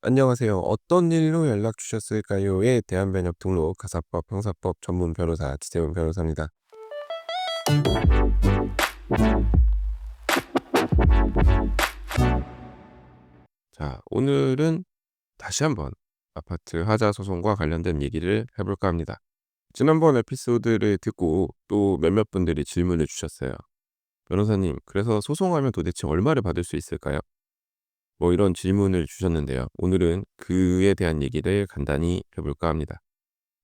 안녕하세요. "어떤 일로 연락 주셨을까요?"에 대한 변협 등록 가사법 형사법 전문 변호사 지재훈 변호사입니다. 자, 오늘은 다시 한번 아파트 하자 소송과 관련된 얘기를 해 볼까 합니다. 지난번 에피소드를 듣고 또 몇몇 분들이 질문을 주셨어요. "변호사님, 그래서 소송하면 도대체 얼마를 받을 수 있을까요?" 뭐 이런 질문을 주셨는데요. 오늘은 그에 대한 얘기를 간단히 해 볼까 합니다.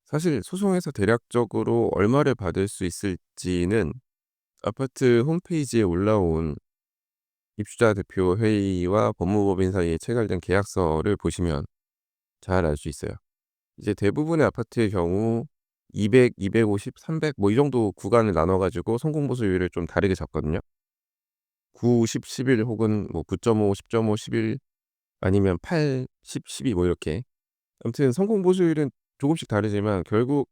사실 소송에서 대략적으로 얼마를 받을 수 있을지는 아파트 홈페이지에 올라온 입주자 대표 회의와 법무법인 사이에 체결된 계약서를 보시면 잘 알 수 있어요. 이제 대부분의 아파트의 경우 200, 250, 300 뭐 이 정도 구간을 나눠 가지고 성공 보수율을 좀 다르게 잡거든요. 9, 10, 11 혹은 뭐 9.5, 10.5, 11 아니면 8, 10, 12 뭐 이렇게. 아무튼 성공 보수율은 조금씩 다르지만 결국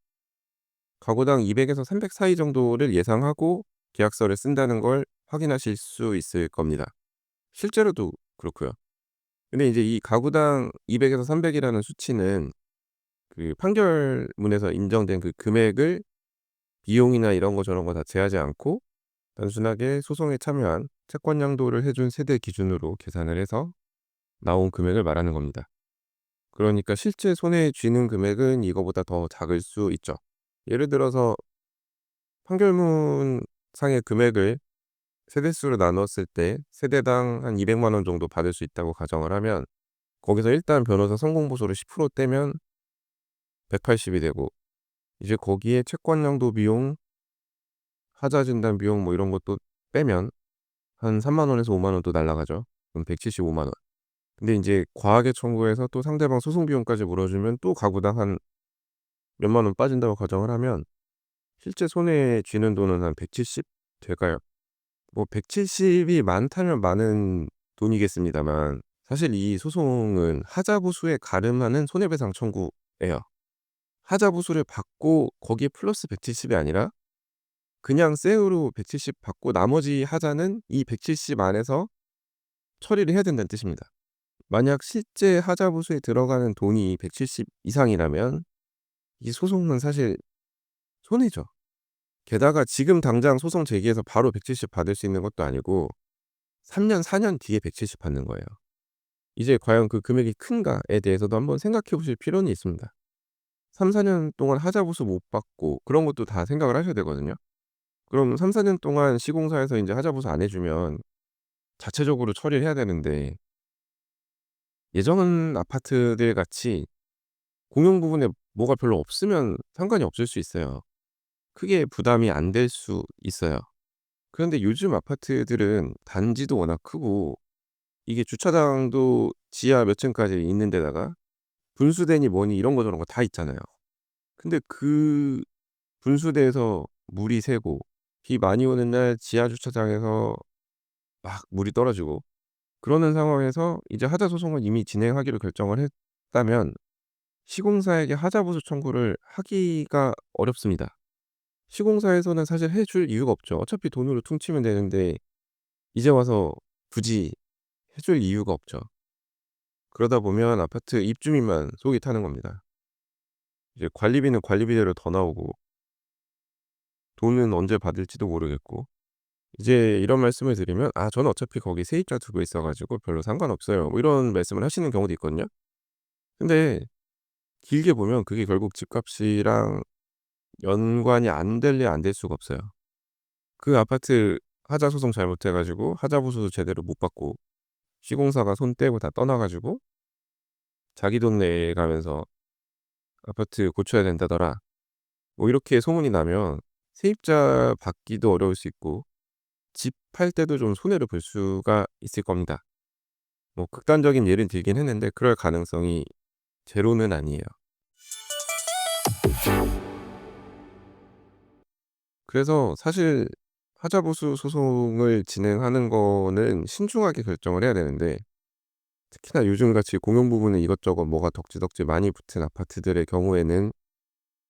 가구당 200에서 300 사이 정도를 예상하고 계약서를 쓴다는 걸 확인하실 수 있을 겁니다. 실제로도 그렇고요. 근데 이제 이 가구당 200에서 300 이라는 수치는 그 판결문에서 인정된 그 금액을 비용이나 이런 거 저런 거 다 제하지 않고 단순하게 소송에 참여한 채권 양도를 해준 세대 기준으로 계산을 해서 나온 금액을 말하는 겁니다. 그러니까 실제 손에 쥐는 금액은 이거보다 더 작을 수 있죠. 예를 들어서 판결문 상의 금액을 세대수로 나눴을 때 세대당 한 200만 원 정도 받을 수 있다고 가정을 하면 거기서 일단 변호사 성공 보수를 10% 떼면 180이 되고, 이제 거기에 채권 양도 비용, 하자 진단 비용 뭐 이런 것도 빼면 한 3만 원에서 5만 원 또 날아가죠. 그럼 175만 원. 근데 인제 과하게 청구해서 또 상대방 소송 비용까지 물어주면 또 가구당 한 몇만 원 빠진다고 가정을 하면 실제 손에 쥐는 돈은 한 170 될까요? 뭐 170이 많다면 많은 돈이겠습니다만 사실 이 소송은 하자보수에 가름하는 손해배상 청구예요. 하자보수를 받고 거기에 플러스 170이 아니라 그냥 생으로 170 받고 나머지 하자는 이 170 안에서 처리를 해야 된다는 뜻입니다. 만약 실제 하자보수에 들어가는 돈이 170 이상이라면 이 소송은 사실 손해죠. 게다가 지금 당장 소송 제기해서 바로 170 받을 수 있는 것도 아니고 3 년, 4년 뒤에 170 받는 거예요. 이제 과연 그 금액이 큰가에 대해서도 한번 생각해 보실 필요는 있습니다. 3-4년 동안 하자보수 못 받고 그런 것도 다 생각을 하셔야 되거든요. 그럼 3-4년 동안 시공사에서 인제 하자보수 안 해 주면 자체적으로 처리를 해야 되는데 예전 아파트들 같이 공용 부분에 뭐가 별로 없으면 상관이 없을 수 있어요. 크게 부담이 안 될 수 있어요. 그런데 요즘 아파트들은 단지도 워낙 크고 이게 주차장도 지하 몇 층까지 있는 데다가 분수대니 뭐니 이런 거 저런 거 다 있잖아요. 근데 그 분수대에서 물이 새고 비 많이 오는 날 지하 주차장에서 막 물이 떨어지고 그러는 상황에서 이제 하자 소송을 이미 진행하기로 결정을 했다면 시공사에게 하자보수 청구를 하기가 어렵습니다. 시공사에서는 사실 해줄 이유가 없죠. 어차피 돈으로 퉁치면 되는데 이제 와서 굳이 해줄 이유가 없죠. 그러다 보면 아파트 입주민만 속이 타는 겁니다. 이제 관리비는 관리비대로 더 나오고 돈은 언제 받을지도 모르겠고, 이제 이런 말씀을 드리면 "아 저는 어차피 거기 세입자 두고 있어 가지고 별로 상관없어요." 뭐 이런 말씀을 하시는 경우도 있거든요. 근데 길게 보면 그게 결국 집값이랑 연관이 안 될래 안 될 수가 없어요. 그 아파트 하자 소송 잘못해 가지고 하자 보수도 제대로 못 받고 시공사가 손 떼고 다 떠나 가지고 자기 돈 내 가면서 "아파트 고쳐야 된다더라." 뭐 이렇게 소문이 나면 세입자 받기도 어려울 수 있고 집 팔 때도 좀 손해를 볼 수가 있을 겁니다. 뭐 극단적인 예를 들긴 했는데 그럴 가능성이 제로는 아니에요. 그래서 사실 하자보수 소송을 진행하는 거는 신중하게 결정을 해야 되는데 특히나 요즘같이 공용 부분에 이것저것 뭐가 덕지덕지 많이 붙은 아파트들의 경우에는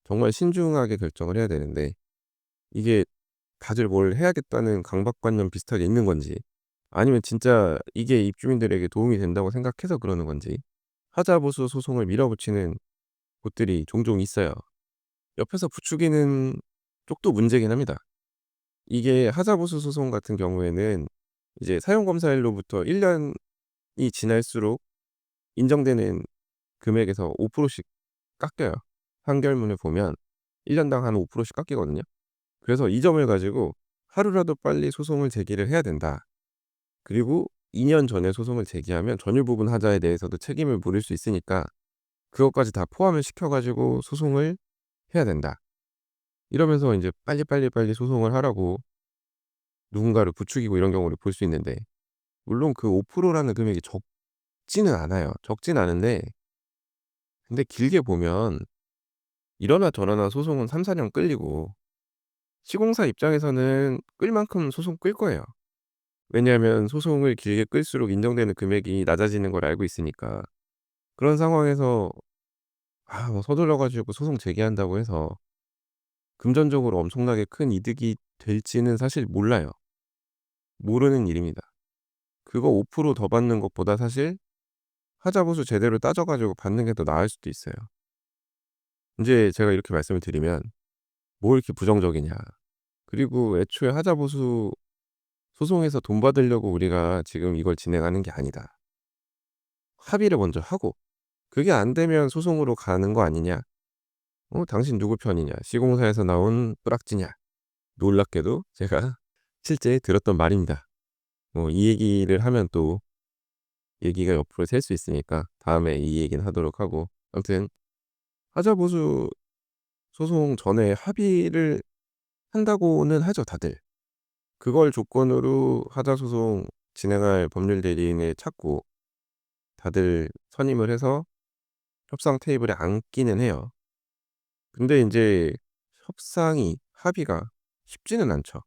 정말 신중하게 결정을 해야 되는데 이게 다들 뭘 해야겠다는 강박관념 비슷하게 있는 건지 아니면 진짜 이게 입주민들에게 도움이 된다고 생각해서 그러는 건지 하자보수 소송을 밀어붙이는 곳들이 종종 있어요. 옆에서 부추기는 쪽도 문제긴 합니다. 이게 하자보수 소송 같은 경우에는 이제 사용검사일로부터 1 년이 지날수록 인정되는 금액에서 5%씩 깎여요. 판결문을 보면 1 년당 한 5%씩 깎이거든요. 그래서 이 점을 가지고 '하루라도 빨리 소송을 제기를 해야 된다.' 그리고 2년 전에 소송을 제기하면 전유 부분 하자에 대해서도 책임을 물을 수 있으니까 그것까지 다 포함을 시켜 가지고 소송을 해야 된다. 이러면서 인제 빨리 소송을 하라고 누군가를 부추기고 이런 경우를 볼 수 있는데, 물론 그 5% 라는 금액이 적지는 않아요. 적진 않은데, 근데 길게 보면 이러나 저러나 소송은 3-4년 끌리고 시공사 입장에서는 끌 만큼 소송 끌 거예요. 왜냐하면 소송을 길게 끌수록 인정되는 금액이 낮아지는 걸 알고 있으니까. 그런 상황에서 뭐 서둘러 가지고 소송 제기한다고 해서 금전적으로 엄청나게 큰 이득이 될지는 사실 몰라요. 모르는 일입니다. 그거 5%더 받는 것보다 사실 하자보수 제대로 따져 가지고 받는 게 더 나을 수도 있어요. 인제 제가 이렇게 말씀을 드리면 "뭐 이렇게 부정적이냐. 그리고 애초에 하자보수 소송에서 돈 받으려고 우리가 지금 이걸 진행하는 게 아니다. 합의를 먼저 하고 그게 안 되면 소송으로 가는 거 아니냐. 당신 누구 편이냐. 시공사에서 나온 뿌락지냐." 놀랍게도 제가 실제 들었던 말입니다. 이 얘기를 하면 또 얘기가 옆으로 샐 수 있으니까 다음에 이 얘기는 하도록 하고, 아무튼 하자보수 소송 전에 합의를 한다고는 하죠, 다들. 그걸 조건으로 하자 소송 진행할 법률 대리인을 찾고 다들 선임을 해서 협상 테이블에 앉기는 해요. 근데 인제 합의가 쉽지는 않죠.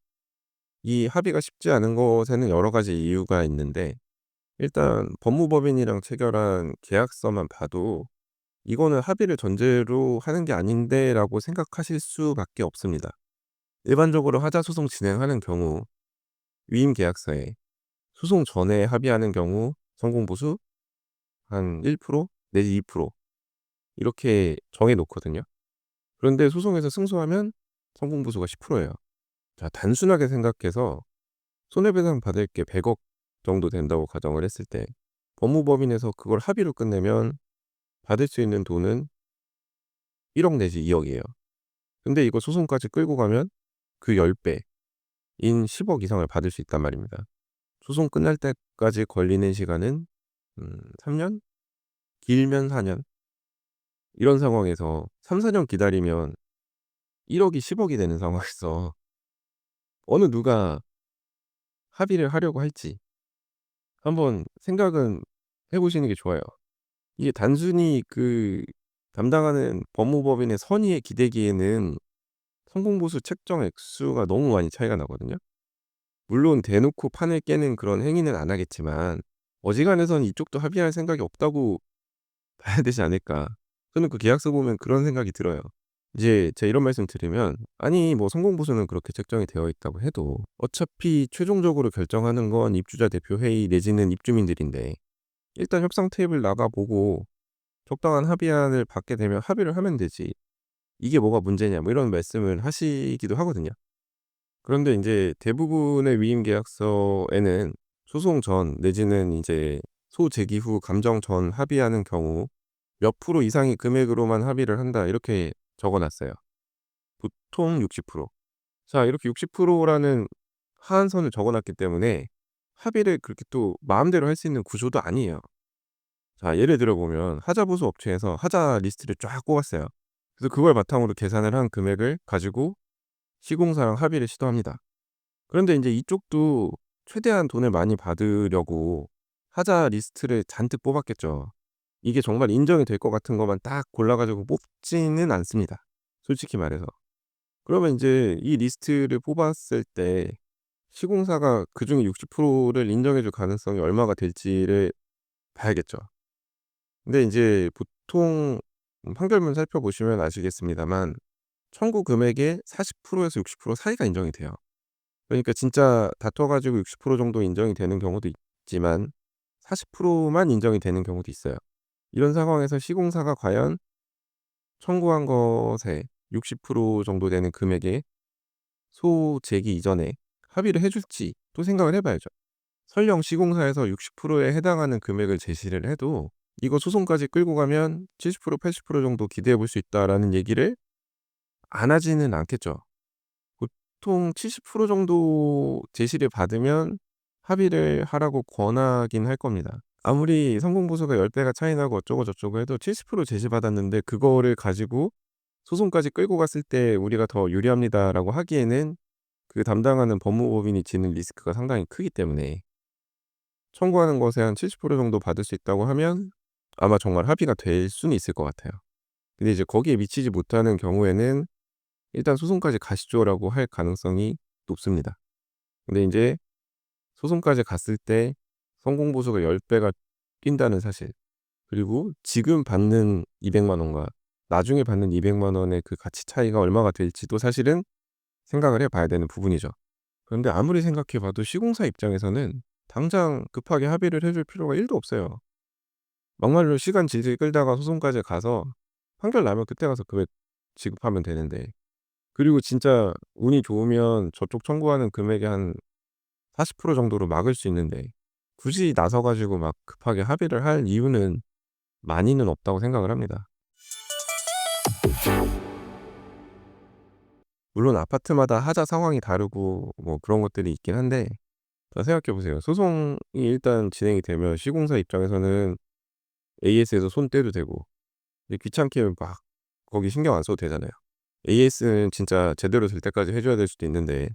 이 합의가 쉽지 않은 것에는 여러 가지 이유가 있는데, 일단 법무법인이랑 체결한 계약서만 봐도 '이거는 합의를 전제로 하는 게 아닌데.'라고 생각하실 수밖에 없습니다. 일반적으로 하자 소송 진행하는 경우 위임 계약서에 소송 전에 합의하는 경우 성공 보수 한 1% 내지 2% 이렇게 정해 놓거든요. 그런데 소송에서 승소하면 성공 보수가 10% 예요. 자, 단순하게 생각해서 손해배상 받을 게 100억 정도 된다고 가정을 했을 때 법무법인에서 그걸 합의로 끝내면 받을 수 있는 돈은 1억 내지 2억 이에요. 근데 이거 소송까지 끌고 가면 그 10 배인 10억 이상을 받을 수 있단 말입니다. 소송 끝날 때까지 걸리는 시간은 3 년? 길면 4 년? 이런 상황에서 3-4년 기다리면 1 억이 10 억이 되는 상황에서 어느 누가 합의를 하려고 할지 한번 생각은 해 보시는 게 좋아요. 이게 단순히 그 담당하는 법무법인의 선의에 기대기에는 성공보수 책정 액수가 너무 많이 차이가 나거든요. 물론 대놓고 판을 깨는 그런 행위는 안 하겠지만 어지간해선 이쪽도 합의할 생각이 없다고 봐야 되지 않을까. 저는 그 계약서 보면 그런 생각이 들어요. 이제 제가 이런 말씀 드리면, 아니 뭐 성공보수는 그렇게 책정이 되어 있다고 해도 어차피 최종적으로 결정하는 건 입주자 대표 회의 내지는 입주민들인데 일단 협상 테이블 나가 보고 적당한 합의안을 받게 되면 합의를 하면 되지. 이게 뭐가 문제냐 뭐 이런 말씀을 하시기도 하거든요. 그런데 인제 대부분의 위임 계약서에는 소송 전 내지는 이제 소제기 후 감정 전 합의하는 경우 몇 프로 이상의 금액으로만 합의를 한다 이렇게 적어 놨어요. 보통 60%. 자, 이렇게 60% 라는 하한선을 적어 놨기 때문에 합의를 그렇게 또 마음대로 할 수 있는 구조도 아니에요. 자, 예를 들어 보면 하자보수 업체에서 하자 리스트를 쫙 뽑았어요. 그래서 그걸 바탕으로 계산을 한 금액을 가지고 시공사랑 합의를 시도합니다. 그런데 인제 이쪽도 최대한 돈을 많이 받으려고 하자 리스트를 잔뜩 뽑았겠죠. 이게 정말 인정이 될 것 같은 것만 딱 골라 가지고 뽑지는 않습니다, 솔직히 말해서. 그러면 인제 이 리스트를 뽑았을 때 시공사가 그중에 60%를 인정해 줄 가능성이 얼마가 될지를 봐야겠죠. 근데 인제 보통 판결문 살펴보시면 아시겠습니다만 청구 금액의 40% 에서 60% 사이가 인정이 돼요. 그러니까 진짜 다퉈 가지고 60% 정도 인정이 되는 경우도 있지만 40%만 인정이 되는 경우도 있어요. 이런 상황에서 시공사가 과연 청구한 것의 60% 정도 되는 금액에 소재기 이전에 합의를 해 줄지 또 생각을 해 봐야죠. 설령 시공사에서 60%에 해당하는 금액을 제시를 해도 이거 소송까지 끌고 가면 70% 80% 정도 기대해 볼 수 있다라는 얘기를 안 하지는 않겠죠. 보통 70% 정도 제시를 받으면 합의를 하라고 권하긴 할 겁니다. 아무리 성공 보수가 10 배가 차이 나고 어쩌고 저쩌고 해도 70% 제시받았는데 그거를 가지고 소송까지 끌고 갔을 때 "우리가 더 유리합니다."라고 하기에는 그 담당하는 법무법인이 지는 리스크가 상당히 크기 때문에 청구하는 것에 한 70% 정도 받을 수 있다고 하면 아마 정말 합의가 될 수는 있을 것 같아요. 근데 이제 거기에 미치지 못하는 경우에는 "일단 소송까지 가시죠."라고 할 가능성이 높습니다. 근데 인제 소송까지 갔을 때 성공 보수가 10 배가 뛴다는 사실, 그리고 지금 받는 200만 원과 나중에 받는 200만 원의 그 가치 차이가 얼마가 될지도 사실은 생각을 해 봐야 되는 부분이죠. 그런데 아무리 생각해 봐도 시공사 입장에서는 당장 급하게 합의를 해줄 필요가 1도 없어요. 막말로 시간 질질 끌다가 소송까지 가서 판결 나면 그때 가서 금액 지급하면 되는데, 그리고 진짜 운이 좋으면 저쪽 청구하는 금액의 한 40% 정도로 막을 수 있는데 굳이 나서 가지고 막 급하게 합의를 할 이유는 많이는 없다고 생각을 합니다. 물론 아파트마다 하자 상황이 다르고 뭐 그런 것들이 있긴 한데, 자 생각해 보세요. 소송이 일단 진행이 되면 시공사 입장에서는 AS에서 손 떼도 되고, 근데 귀찮게 막 거기 신경 안 써도 되잖아요. AS는 진짜 제대로 될 때까지 해 줘야 될 수도 있는데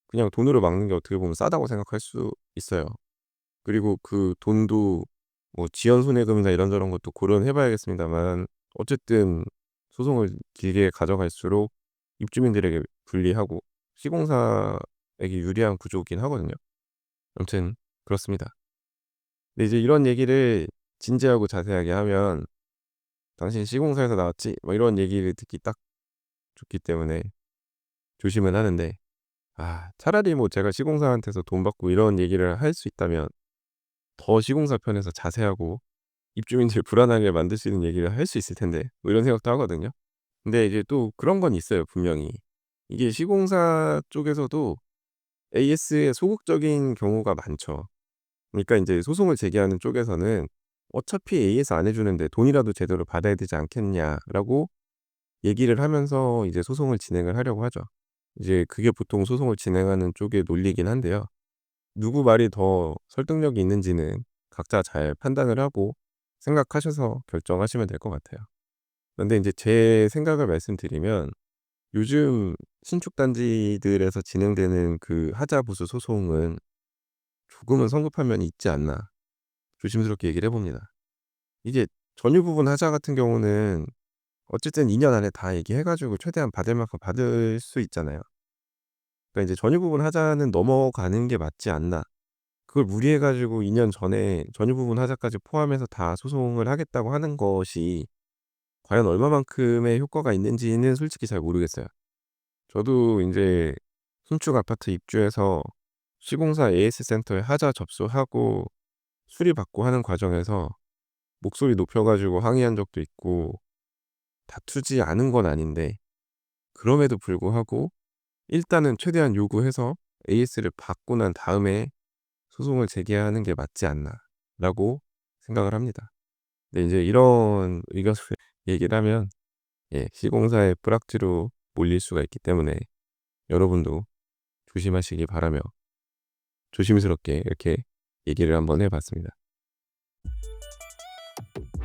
그냥 돈으로 막는 게 어떻게 보면 싸다고 생각할 수 있어요. 그리고 그 돈도 뭐 지연 손해금이나 이런저런 것도 고려는 해 봐야겠습니다만 어쨌든 소송을 길게 가져갈수록 입주민들에게 불리하고 시공사에게 유리한 구조이긴 하거든요. 아무튼 그렇습니다. 근데 이제 이런 얘기를 진지하고 자세하게 하면 "당신 시공사에서 나왔지?" 뭐 이런 얘기를 듣기 딱 좋기 때문에 조심은 하는데, 차라리 뭐 제가 시공사한테서 돈 받고 이런 얘기를 할 수 있다면 더 시공사 편에서 자세하고 입주민들 불안하게 만들 수 있는 얘기를 할 수 있을 텐데 뭐 이런 생각도 하거든요. 근데 이제 또 그런 건 있어요 분명히. 이게 시공사 쪽에서도 AS에 소극적인 경우가 많죠. 그러니까 인제 소송을 제기하는 쪽에서는 "어차피 AS 안 해 주는데 돈이라도 제대로 받아야 되지 않겠냐."라고 얘기를 하면서 이제 소송을 진행을 하려고 하죠. 이제 그게 보통 소송을 진행하는 쪽의 논리이긴 한데요. 누구 말이 더 설득력이 있는지는 각자 잘 판단을 하고 생각하셔서 결정하시면 될 것 같아요. 그런데 인제 제 생각을 말씀드리면 요즘 신축 단지들에서 진행되는 그 하자 부수 소송은 조금은 성급한 면이 있지 않나 조심스럽게 얘기를 해 봅니다. 이게 전유 부분 하자 같은 경우는 어쨌든 2년 안에 다 얘기해 가지고 최대한 받을 만큼 받을 수 있잖아요. 그러니까 이제 전유 부분 하자는 넘어가는 게 맞지 않나. 그걸 무리해 가지고 2년 전에 전유 부분 하자까지 포함해서 다 소송을 하겠다고 하는 것이 과연 얼마만큼의 효과가 있는지는 솔직히 잘 모르겠어요. 저도 인제 신축 아파트 입주해서 시공사 AS 센터에 하자 접수하고 수리받고 하는 과정에서 목소리 높여 가지고 항의한 적도 있고 다투지 않은 건 아닌데, 그럼에도 불구하고 일단은 최대한 요구해서 AS를 받고 난 다음에 소송을 제기하는 게 맞지 않나라고 생각을 합니다. 근데 인제 이런 의견을 얘기를 하면 시공사의 뿌락지로 몰릴 수가 있기 때문에 여러분도 조심하시기 바라며 조심스럽게 이렇게 얘기를 한번 해 봤습니다.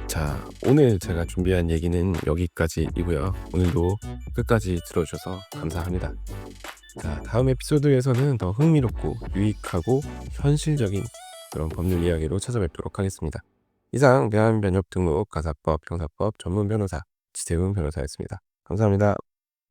자, 오늘 제가 준비한 얘기는 여기까지이고요. 오늘도 끝까지 들어 주셔서 감사합니다. 자, 다음 에피소드에서는 더 흥미롭고 유익하고 현실적인 그런 법률 이야기로 찾아뵙도록 하겠습니다. 이상 대한변협 등록 가사법 형사법 전문 변호사 지태훈 변호사였습니다. 감사합니다.